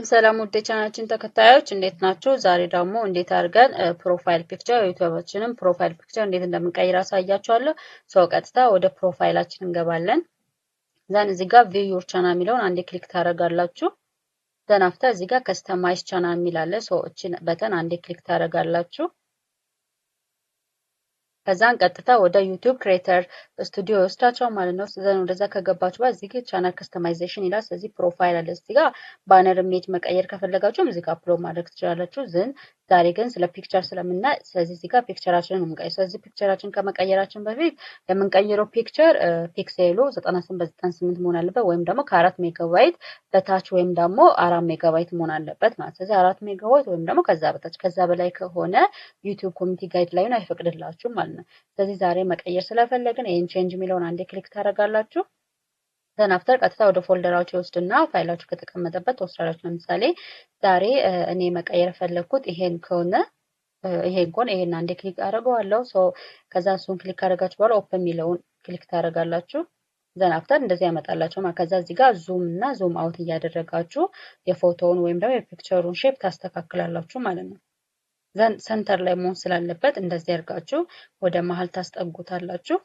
ሰላም ውድ የቻናላችን ተከታዮች እንዴት ናችሁ? ዛሬ ደግሞ እንዴት አድርገን ፕሮፋይል ፒክቸር ዩቲዩባችንን ፕሮፋይል ፒክቸር እንዴት እንደምንቀይር አሳያችኋለሁ። ሰው ቀጥታ ወደ ፕሮፋይላችን እንገባለን። ዘን እዚህ ጋር ቪው ዩር ቻናል የሚለውን አንዴ ክሊክ ታደርጋላችሁ። ዘን አፍተር እዚህ ጋር ከስተማይዝ ቻናል የሚል አለ። ሰው እቺን በተን አንዴ ክሊክ ታደርጋላችሁ። ከዛን ቀጥታ ወደ ዩቲዩብ ክሬተር ስቱዲዮ ወስዳቸው ማለት ነው። ዘን ወደዛ ከገባችሁ በኋላ እዚህ ጋር ቻናል ከስተማይዜሽን ይላል። ስለዚህ ፕሮፋይል አለ። እዚህ ጋር ባነር ኢሜጅ መቀየር ከፈለጋችሁም እዚህ ጋር አፕሎድ ማድረግ ትችላላችሁ። ዛሬ ግን ስለ ፒክቸር ስለምናይ ስለዚህ እዚህ ጋር ፒክቸራችንን እንቀይር። ስለዚህ ፒክቸራችን ከመቀየራችን በፊት የምንቀይረው ፒክቸር ፒክሴሉ 98 በ98 መሆን አለበት ወይም ደግሞ ከ4 ሜጋባይት በታች ወይም ደግሞ 4 ሜጋባይት መሆን አለበት ማለት። ስለዚህ 4 ሜጋባይት ወይም ደግሞ ከዛ በታች ከዛ በላይ ከሆነ ዩቲዩብ ኮሚኒቲ ጋይድላይን አይፈቅድላችሁም ማለት ነው። ስለዚህ ዛሬ መቀየር ስለፈለግን ይሄን ቼንጅ የሚለውን አንዴ ክሊክ ታደርጋላችሁ። ዘን አፍተር ቀጥታ ወደ ፎልደራችሁ ይወስድና ፋይላችሁ ከተቀመጠበት ትወስዳላችሁ። ለምሳሌ ዛሬ እኔ መቀየር ፈለግኩት ይሄን ከሆነ ይሄን አንዴ ክሊክ አደርገዋለሁ። ከዛ እሱን ክሊክ ካደረጋችሁ በኋላ ኦፕን የሚለውን ክሊክ ታደርጋላችሁ። ዘን አፍተር እንደዚህ ያመጣላችሁ ማለት ከዛ እዚህ ጋር ዙም እና ዙም አውት እያደረጋችሁ የፎቶውን ወይም ደግሞ የፒክቸሩን ሼፕ ታስተካክላላችሁ ማለት ነው። ዘን ሰንተር ላይ መሆን ስላለበት እንደዚህ አድርጋችሁ ወደ መሀል ታስጠጉታላችሁ።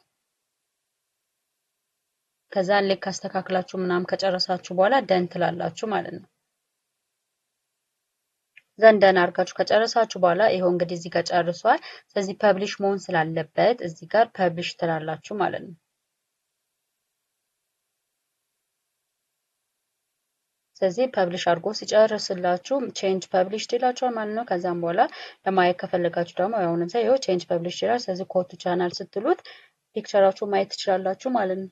ከዛ ልክ ካስተካክላችሁ ምናምን ከጨረሳችሁ በኋላ ደን ትላላችሁ ማለት ነው። ዘን ደን አድርጋችሁ ከጨረሳችሁ በኋላ ይሄው እንግዲህ እዚህ ጋር ጨርሷል። ስለዚህ ፐብሊሽ መሆን ስላለበት እዚህ ጋር ፐብሊሽ ትላላችሁ ማለት ነው። ስለዚህ ፐብሊሽ አድርጎ ሲጨርስላችሁ ቼንጅ ፐብሊሽ ትላችኋል ማለት ነው። ከዛም በኋላ ለማየት ከፈለጋችሁ ደግሞ ያው ለምሳሌ ይሄው ቼንጅ ፐብሊሽ ይላል። ስለዚህ ኮቱ ቻናል ስትሉት ፒክቸራችሁ ማየት ትችላላችሁ ማለት ነው።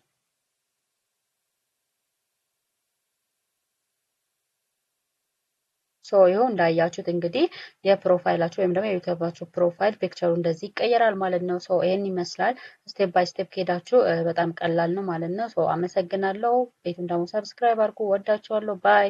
ይኸው እንዳያችሁት እንግዲህ የፕሮፋይላችሁ ወይም ደግሞ የዩቲዩባችሁ ፕሮፋይል ፒክቸሩ እንደዚህ ይቀየራል ማለት ነው። ይሄን ይመስላል። ስቴፕ ባይ ስቴፕ ከሄዳችሁ በጣም ቀላል ነው ማለት ነው። አመሰግናለሁ። ቤቱን ደግሞ ሰብስክራይብ አድርጉ። ወዳችኋለሁ። ባይ